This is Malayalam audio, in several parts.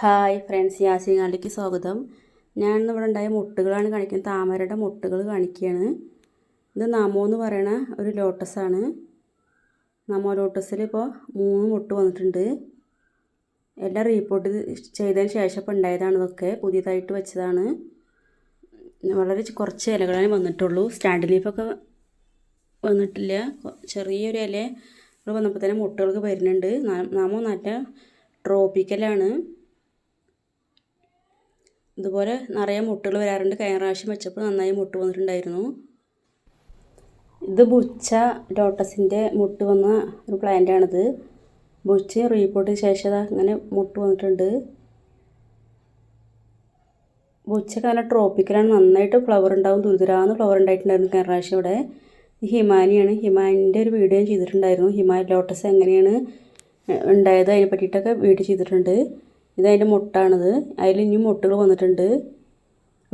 ഹായ് ഫ്രണ്ട്സ്, യാസിങ്ങാലിലേക്ക് സ്വാഗതം. ഞാൻ ഇവിടെ ഉണ്ടായ മുട്ടുകളാണ് കാണിക്കുന്നത്. താമരയുടെ മുട്ടുകൾ കാണിക്കുകയാണ്. ഇത് നമോ എന്ന് പറയുന്ന ഒരു ലോട്ടസാണ്. നമോ ലോട്ടസിൽ ഇപ്പോൾ 3 മുട്ട് വന്നിട്ടുണ്ട്. എല്ലാം റീപോർട്ട് ചെയ്തതിന് ശേഷം ഇപ്പോൾ ഉണ്ടായതാണ്. ഇതൊക്കെ പുതിയതായിട്ട് വെച്ചതാണ്. വളരെ കുറച്ച് ഇലകളാണ് വന്നിട്ടുള്ളൂ. സ്റ്റാൻഡ് ലീഫൊക്കെ വന്നിട്ടില്ല. ചെറിയൊരു ഇല വന്നപ്പോൾ തന്നെ മുട്ടുകൾക്ക് വരുന്നുണ്ട്. നമോ നല്ല ട്രോപ്പിക്കലാണ്. ഇതുപോലെ നിറയെ മുട്ടുകൾ വരാറുണ്ട്. കഴിഞ്ഞ പ്രാവശ്യം വെച്ചപ്പോൾ നന്നായി മുട്ട് വന്നിട്ടുണ്ടായിരുന്നു. ഇത് ബുച്ച ലോട്ടസിൻ്റെ മുട്ട് വന്ന ഒരു പ്ലാന്റാണിത്. ബുച്ച റീപോർട്ടിന് ശേഷം അങ്ങനെ മുട്ട് വന്നിട്ടുണ്ട്. ബുച്ചൊക്കെ നല്ല ട്രോപ്പിക്കലാണ്. നന്നായിട്ട് ഫ്ലവർ ഉണ്ടാവും. തുരുതുരാന്ന് ഫ്ലവർ ഉണ്ടായിട്ടുണ്ടായിരുന്നു കഴിഞ്ഞ പ്രാവശ്യം. ഇവിടെ ഹിമാനിയാണ്. ഹിമാനിൻ്റെ ഒരു വീഡിയോ ചെയ്തിട്ടുണ്ടായിരുന്നു. ഹിമാനി ലോട്ടസ് എങ്ങനെയാണ് ഉണ്ടായത് അതിനെ പറ്റിയിട്ടൊക്കെ വീഡിയോ ചെയ്തിട്ടുണ്ട്. ഇതതിൻ്റെ മുട്ടാണിത്. അതിൽ ഇനിയും മുട്ടുകൾ വന്നിട്ടുണ്ട്.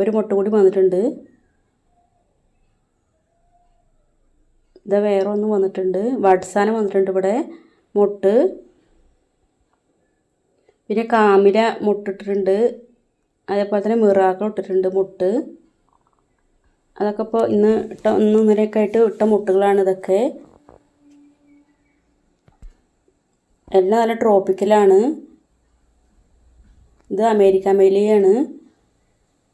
ഒരു മുട്ട കൂടി വന്നിട്ടുണ്ട്. ഇത് വേറെ ഒന്നും വന്നിട്ടുണ്ട്. വഡ്സാനം വന്നിട്ടുണ്ട് ഇവിടെ മുട്ട്. പിന്നെ കാമില മുട്ടിട്ടിട്ടുണ്ട്. അതേപോലെ തന്നെ മിറാക്കൾ ഇട്ടിട്ടുണ്ട് മുട്ട്. അതൊക്കെ ഇപ്പോൾ ഇന്നലെയൊക്കെ ആയിട്ട് ഇട്ട മുട്ടുകളാണ് ഇതൊക്കെ. എല്ലാം നല്ല ട്രോപ്പിക്കലാണ്. ഇത് അമേരിക്ക മേലിയാണ്.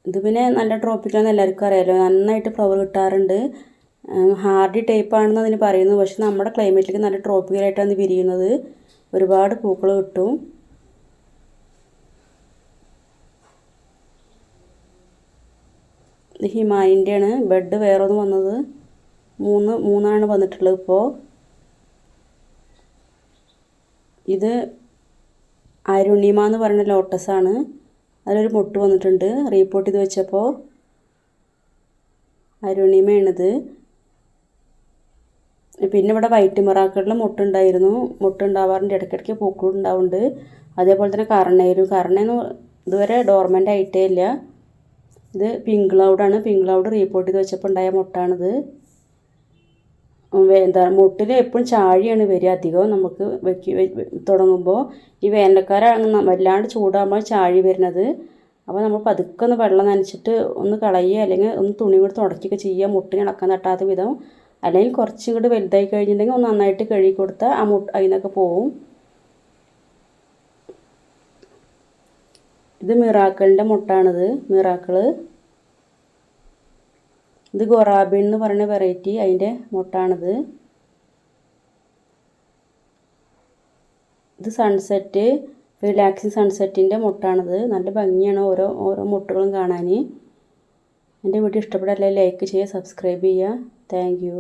ഇത് പിന്നെ നല്ല ട്രോപ്പിക്കലാണെന്ന് എല്ലാവർക്കും അറിയാമല്ലോ. നന്നായിട്ട് ഫ്ലവർ കിട്ടാറുണ്ട്. ഹാർഡി ടൈപ്പാണെന്ന് അതിന് പറയുന്നു. പക്ഷെ നമ്മുടെ ക്ലൈമറ്റിലേക്ക് നല്ല ട്രോപ്പിക്കലായിട്ടാണ് വിരിയുന്നത്. ഒരുപാട് പൂക്കൾ കിട്ടും. ഇത് ഹിമാനിൻ്റെയാണ്. ബെഡ് വേറെ ഒന്ന് വന്നത്. മൂന്നാണ് വന്നിട്ടുള്ളത് ഇപ്പോൾ. ഇത് അരുണിമ എന്ന് പറയുന്ന ലോട്ടസാണ്. അതിലൊരു മുട്ട് വന്നിട്ടുണ്ട് റീപോർട്ട് ചെയ്ത് വെച്ചപ്പോൾ. അരുണിമയാണിത്. പിന്നെ ഇവിടെ വൈറ്റ് മിറാക്കിളിൽ മുട്ടുണ്ടായിരുന്നു. മുട്ടുണ്ടാവാറുണ്ട്. ഇടയ്ക്കിടയ്ക്ക് പൂക്കളുണ്ടാവുന്നുണ്ട്. അതേപോലെ തന്നെ കർണയൊന്നും ഇതുവരെ ഡോർമെൻ്റ് ആയിട്ടേ ഇല്ല. ഇത് പിങ്ക് ക്ലൗഡാണ്. പിങ്ക് ക്ലൗഡ് റീപോർട്ട് ചെയ്ത് വെച്ചപ്പോൾ ഉണ്ടായ മുട്ടാണിത്. മുട്ടിൽ എപ്പോഴും ചാഴിയാണ് വരിക അധികം. നമുക്ക് തുടങ്ങുമ്പോൾ ഈ വേനൽക്കാലം വല്ലാണ്ട് ചൂടാകുമ്പോൾ ചാഴി വരുന്നത്. അപ്പോൾ നമ്മൾ പതുക്കെ ഒന്ന് വെള്ളം നനച്ചിട്ട് ഒന്ന് കളയുക, അല്ലെങ്കിൽ ഒന്ന് തുണി കൂടി തുടക്കുകയൊക്കെ ചെയ്യുക. മുട്ടിന് ഇളക്കാൻ തട്ടാത്ത വിധം. അല്ലെങ്കിൽ കുറച്ചും കൂടി വലുതായി കഴിഞ്ഞിട്ടുണ്ടെങ്കിൽ ഒന്ന് നന്നായിട്ട് കഴുകി കൊടുത്താൽ ആ അതിൽ നിന്നൊക്കെ പോവും. ഇത് മിറാക്കിളിൻ്റെ മുട്ടാണിത്. മിറാക്കിള്. ഇത് ഗൊറാബിൻ എന്ന് പറയുന്ന വെറൈറ്റി, അതിൻ്റെ മുട്ടാണിത്. ഇത് സൺസെറ്റ്, റിലാക്സിങ് സൺസെറ്റിൻ്റെ മുട്ടാണിത്. നല്ല ഭംഗിയാണ് ഓരോ മുട്ടുകളും കാണാൻ. എൻ്റെ വീഡിയോ ഇഷ്ടപ്പെട്ടാൽ ലൈക്ക് ചെയ്യുക, സബ്സ്ക്രൈബ് ചെയ്യുക. Thank you.